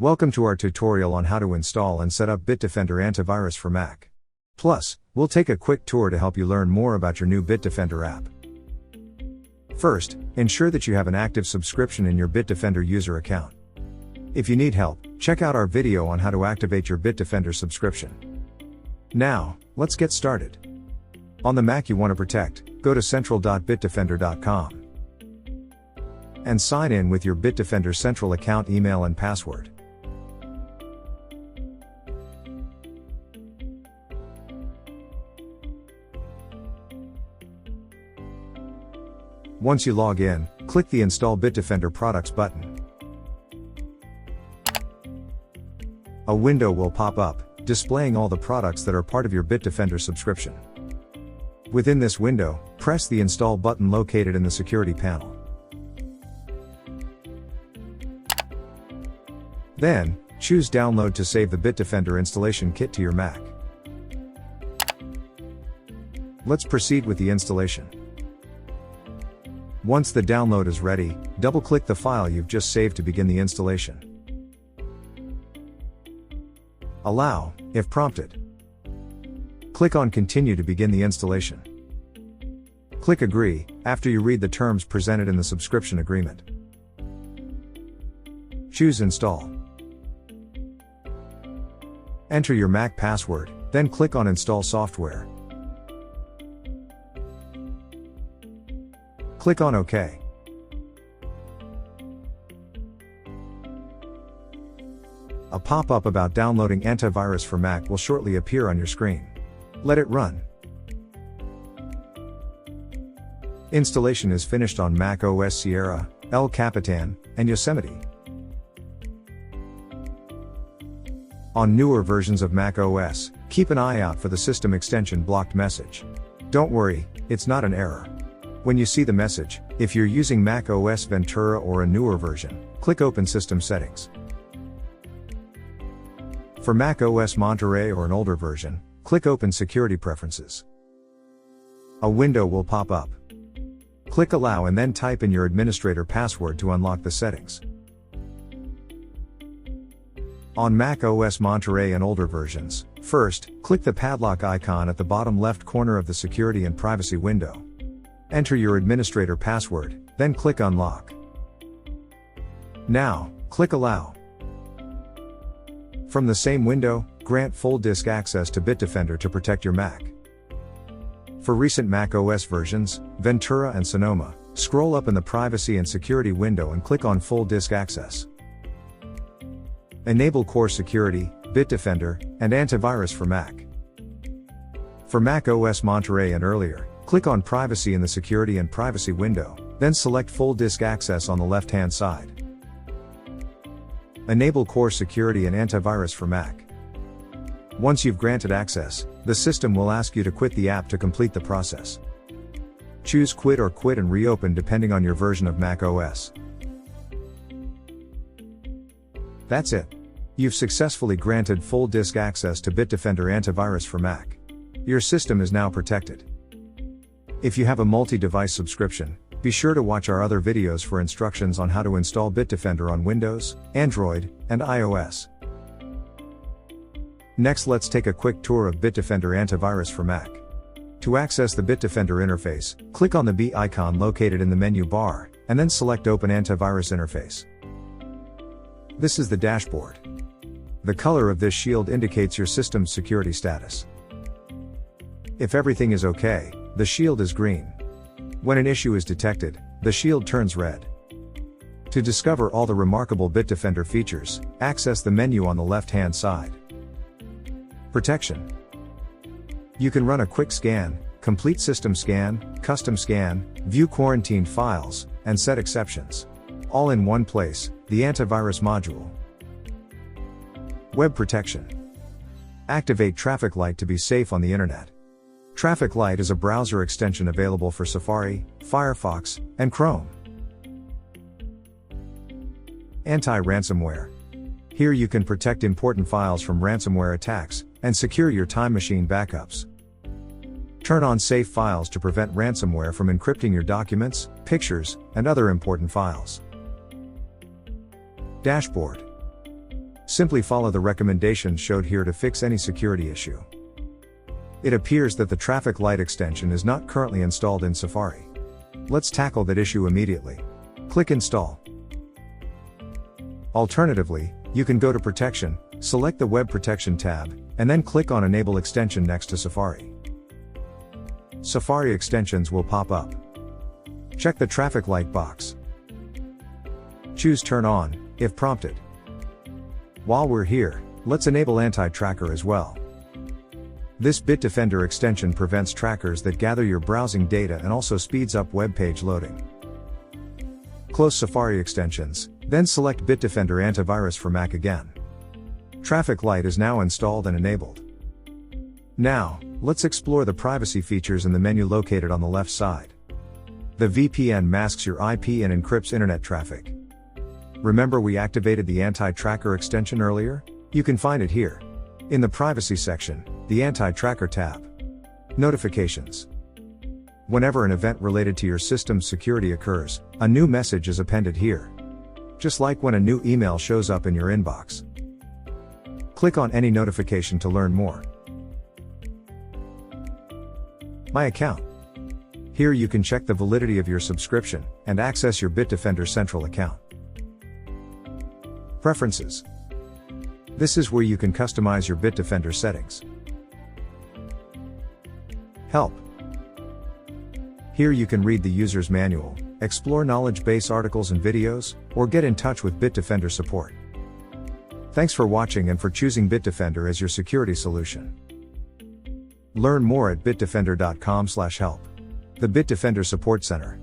Welcome to our tutorial on how to install and set up Bitdefender Antivirus for Mac. Plus, we'll take a quick tour to help you learn more about your new Bitdefender app. First, ensure that you have an active subscription in your Bitdefender user account. If you need help, check out our video on how to activate your Bitdefender subscription. Now, let's get started. On the Mac you want to protect, go to central.bitdefender.com and sign in with your Bitdefender Central account email and password. Once you log in, click the Install Bitdefender Products button. A window will pop up, displaying all the products that are part of your Bitdefender subscription. Within this window, press the Install button located in the Security panel. Then, choose Download to save the Bitdefender installation kit to your Mac. Let's proceed with the installation. Once the download is ready, double-click the file you've just saved to begin the installation. Allow, if prompted. Click on Continue to begin the installation. Click Agree, after you read the terms presented in the subscription agreement. Choose Install. Enter your Mac password, then click on Install Software. Click on OK. A pop-up about downloading antivirus for Mac will shortly appear on your screen. Let it run. Installation is finished on macOS Sierra, El Capitan, and Yosemite. On newer versions of macOS, keep an eye out for the system extension blocked message. Don't worry, it's not an error. When you see the message, if you're using macOS Ventura or a newer version, click Open System Settings. For macOS Monterey or an older version, click Open Security Preferences. A window will pop up. Click Allow and then type in your administrator password to unlock the settings. On macOS Monterey and older versions, first, click the padlock icon at the bottom left corner of the Security and Privacy window. Enter your administrator password, then click Unlock. Now, click Allow. From the same window, grant full disk access to Bitdefender to protect your Mac. For recent macOS versions, Ventura and Sonoma, scroll up in the Privacy and Security window and click on Full Disk Access. Enable Core Security, Bitdefender, and Antivirus for Mac. For macOS Monterey and earlier, click on Privacy in the Security and Privacy window, then select Full Disk Access on the left-hand side. Enable Core Security and Antivirus for Mac. Once you've granted access, the system will ask you to quit the app to complete the process. Choose Quit or Quit and reopen depending on your version of macOS. That's it. You've successfully granted full disk access to Bitdefender Antivirus for Mac. Your system is now protected. If you have a multi-device subscription, be sure to watch our other videos for instructions on how to install Bitdefender on Windows, Android, and iOS. Next, let's take a quick tour of Bitdefender Antivirus for Mac. To access the Bitdefender interface, click on the B icon located in the menu bar, and then select Open Antivirus Interface. This is the dashboard. The color of this shield indicates your system's security status. If everything is okay, the shield is green. When an issue is detected, the shield turns red. To discover all the remarkable Bitdefender features, access the menu on the left-hand side. Protection. You can run a quick scan, complete system scan, custom scan, view quarantined files, and set exceptions. All in one place, the antivirus module. Web protection. Activate Traffic Light to be safe on the internet. Traffic Light is a browser extension available for Safari, Firefox, and Chrome. Anti-ransomware. Here you can protect important files from ransomware attacks, and secure your Time Machine backups. Turn on Safe Files to prevent ransomware from encrypting your documents, pictures, and other important files. Dashboard. Simply follow the recommendations showed here to fix any security issue. It appears that the traffic light extension is not currently installed in Safari. Let's tackle that issue immediately. Click Install. Alternatively, you can go to Protection, select the Web Protection tab, and then click on Enable Extension next to Safari. Safari extensions will pop up. Check the traffic light box. Choose Turn On, if prompted. While we're here, let's enable Anti-Tracker as well. This Bitdefender extension prevents trackers that gather your browsing data and also speeds up web page loading. Close Safari extensions, then select Bitdefender Antivirus for Mac again. Traffic light is now installed and enabled. Now, let's explore the privacy features in the menu located on the left side. The VPN masks your IP and encrypts internet traffic. Remember we activated the Anti-Tracker extension earlier? You can find it here. In the Privacy section, the Anti-Tracker tab. Notifications. Whenever an event related to your system's security occurs, a new message is appended here. Just like when a new email shows up in your inbox. Click on any notification to learn more. My Account. Here you can check the validity of your subscription and access your Bitdefender Central account. Preferences. This is where you can customize your Bitdefender settings. Help. Here you can read the user's manual, explore knowledge base articles and videos, or get in touch with Bitdefender support. Thanks for watching and for choosing Bitdefender as your security solution. Learn more at bitdefender.com/help. The Bitdefender Support Center.